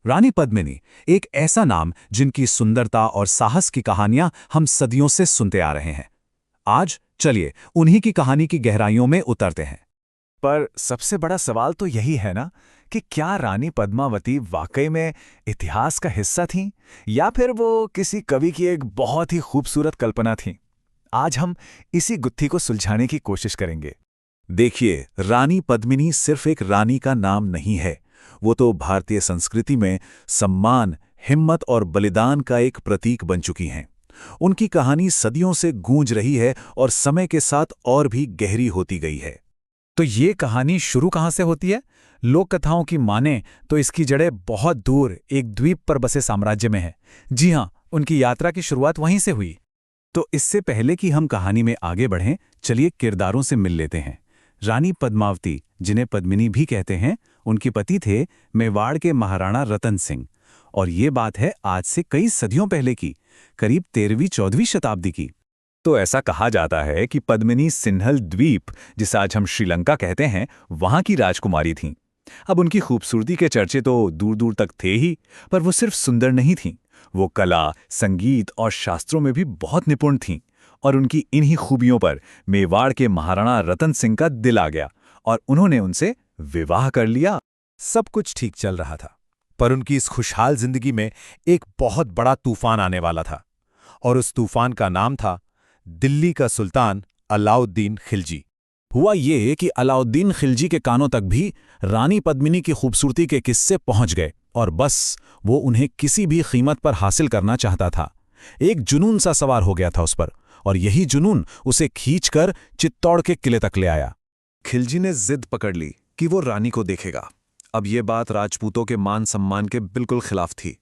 रानी पद्मिनी, एक ऐसा नाम जिनकी सुंदरता और साहस की कहानियां हम सदियों से सुनते आ रहे हैं। आज चलिए उन्हीं की कहानी की गहराइयों में उतरते हैं। पर सबसे बड़ा सवाल तो यही है ना कि क्या रानी पद्मावती वाकई में इतिहास का हिस्सा थीं या फिर वो किसी कवि की एक बहुत ही खूबसूरत कल्पना थीं। आज हम इसी गुत्थी को सुलझाने की कोशिश करेंगे। देखिए, रानी पद्मिनी सिर्फ एक रानी का नाम नहीं है। वो तो भारतीय संस्कृति में सम्मान, हिम्मत और बलिदान का एक प्रतीक बन चुकी हैं। उनकी कहानी सदियों से गूंज रही है और समय के साथ और भी गहरी होती गई है। तो ये कहानी शुरू कहाँ से होती है? लोक कथाओं की माने तो इसकी जड़ें बहुत दूर एक द्वीप पर बसे साम्राज्य में है। जी हाँ, उनकी यात्रा की शुरुआत वहीं से हुई। तो इससे पहले कि हम कहानी में आगे बढ़ें, चलिए किरदारों से मिल लेते हैं। रानी पद्मावती, जिन्हें पद्मिनी भी कहते हैं, उनके पति थे मेवाड़ के महाराणा रतन सिंह। और ये बात है आज से कई सदियों पहले की, करीब 13वीं-14वीं शताब्दी की। तो ऐसा कहा जाता है कि पद्मिनी सिन्हल द्वीप, जिसे आज हम श्रीलंका कहते हैं, वहां की राजकुमारी थीं। अब उनकी खूबसूरती के चर्चे तो दूर दूर तक थे ही, पर वो सिर्फ सुंदर नहीं थीं। वो कला, संगीत और शास्त्रों में भी बहुत निपुण थीं। और उनकी इन्हीं खूबियों पर मेवाड़ के महाराणा रतन सिंह का दिल आ गया और उन्होंने उनसे विवाह कर लिया। सब कुछ ठीक चल रहा था, पर उनकी इस खुशहाल जिंदगी में एक बहुत बड़ा तूफान आने वाला था। और उस तूफान का नाम था दिल्ली का सुल्तान अलाउद्दीन खिलजी। हुआ ये कि अलाउद्दीन खिलजी के कानों तक भी रानी पद्मिनी की खूबसूरती के किस्से पहुंच गए और बस वो उन्हें किसी भी कीमत पर हासिल करना चाहता था। एक जुनून सा सवार हो गया था उस पर, और यही जुनून उसे खींचकर चित्तौड़ के किले तक ले आया। खिलजी ने जिद पकड़ ली कि वो रानी को देखेगा। अब ये बात राजपूतों के मान सम्मान के बिल्कुल खिलाफ थी।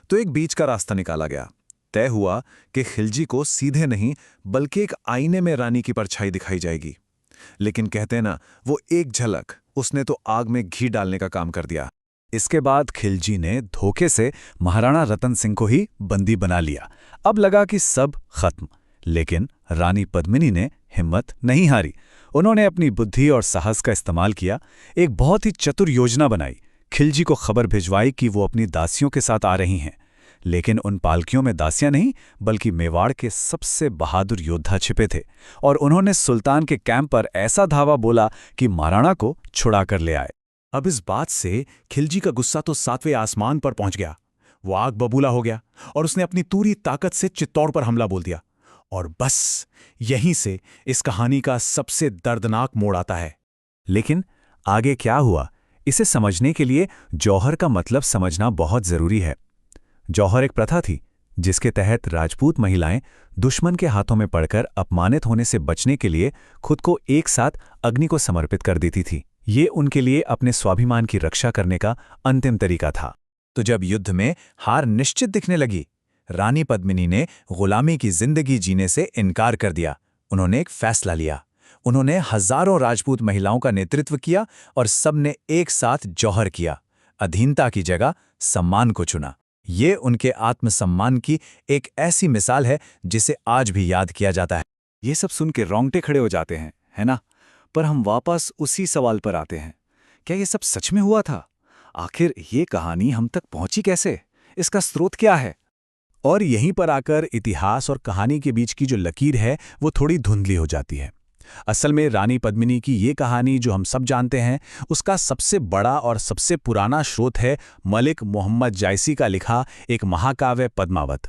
तो एक बीच का रास्ता निकाला गया। तय हुआ कि खिलजी को सीधे नहीं बल्कि एक आईने में रानी की परछाई दिखाई जाएगी। लेकिन कहते ना, वो एक झलक उसने तो आग में घी डालने का काम कर दिया। इसके बाद खिलजी ने धोखे से महाराणा रतन सिंह को ही बंदी बना लिया। अब लगा कि सब खत्म, लेकिन रानी पद्मिनी ने हिम्मत नहीं हारी। उन्होंने अपनी बुद्धि और साहस का इस्तेमाल किया। एक बहुत ही चतुर योजना बनाई। खिलजी को खबर भिजवाई कि वो अपनी दासियों के साथ आ रही हैं। लेकिन उन पालकियों में दासियां नहीं, बल्कि मेवाड़ के सबसे बहादुर योद्धा छिपे थे। और उन्होंने सुल्तान के कैंप पर ऐसा धावा बोला कि महाराणा को छुड़ा कर ले आए। अब इस बात से खिलजी का गुस्सा तो 7वें आसमान पर पहुंच गया। वो आग बबूला हो गया और उसने अपनी पूरी ताकत से चित्तौड़ पर हमला बोल दिया। और बस यहीं से इस कहानी का सबसे दर्दनाक मोड़ आता है। लेकिन आगे क्या हुआ, इसे समझने के लिए जौहर का मतलब समझना बहुत जरूरी है। जौहर एक प्रथा थी जिसके तहत राजपूत महिलाएं दुश्मन के हाथों में पड़कर अपमानित होने से बचने के लिए खुद को एक साथ अग्नि को समर्पित कर देती थी। ये उनके लिए अपने स्वाभिमान की रक्षा करने का अंतिम तरीका था। तो जब युद्ध में हार निश्चित दिखने लगी, रानी पद्मिनी ने गुलामी की जिंदगी जीने से इनकार कर दिया। उन्होंने एक फैसला लिया। उन्होंने हजारों राजपूत महिलाओं का नेतृत्व किया और सबने एक साथ जौहर किया। अधीनता की जगह सम्मान को चुना। ये उनके आत्मसम्मान की एक ऐसी मिसाल है जिसे आज भी याद किया जाता है। ये सब सुन के रोंगटे खड़े हो जाते हैं, है ना? पर हम वापस उसी सवाल पर आते हैं, क्या ये सब सच में हुआ था? आखिर ये कहानी हम तक पहुंची कैसे? इसका स्रोत क्या है? और यहीं पर आकर इतिहास और कहानी के बीच की जो लकीर है वो थोड़ी धुंधली हो जाती है। असल में रानी पद्मिनी की ये कहानी जो हम सब जानते हैं, उसका सबसे बड़ा और सबसे पुराना स्रोत है मलिक मोहम्मद जायसी का लिखा एक महाकाव्य पद्मावत।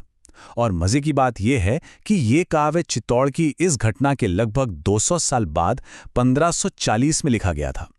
और मजे की बात यह है कि ये काव्य चित्तौड़ की इस घटना के लगभग 200 साल बाद 1540 में लिखा गया था।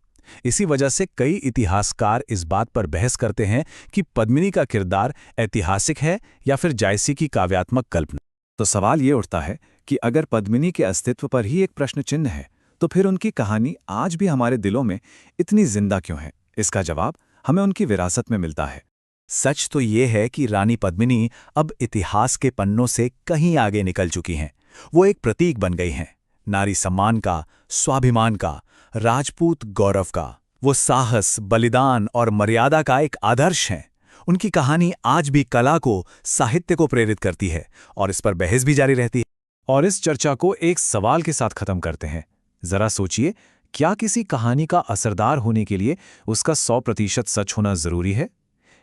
इसी वजह से कई इतिहासकार इस बात पर बहस करते हैं कि पद्मिनी का किरदार ऐतिहासिक है या फिर जायसी की काव्यात्मक कल्पना। तो सवाल ये उठता है कि अगर पद्मिनी के अस्तित्व पर ही एक प्रश्न चिन्ह है, तो फिर उनकी कहानी आज भी हमारे दिलों में इतनी जिंदा क्यों है? इसका जवाब हमें उनकी विरासत में मिलता है। सच तो ये है कि रानी पद्मिनी अब इतिहास के पन्नों से कहीं आगे निकल चुकी हैं। वो एक प्रतीक बन गई हैं, नारी सम्मान का, स्वाभिमान का, राजपूत गौरव का। वो साहस, बलिदान और मर्यादा का एक आदर्श हैं। उनकी कहानी आज भी कला को, साहित्य को प्रेरित करती है और इस पर बहस भी जारी रहती है। और इस चर्चा को एक सवाल के साथ खत्म करते हैं। जरा सोचिए, क्या किसी कहानी का असरदार होने के लिए उसका 100% सच होना जरूरी है?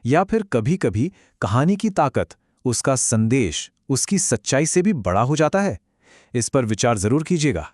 या फिर कभी-कभी कहानी की ताकत, उसका संदेश, उसकी सच्चाई से भी बड़ा हो जाता है? इस पर विचार जरूर कीजिएगा।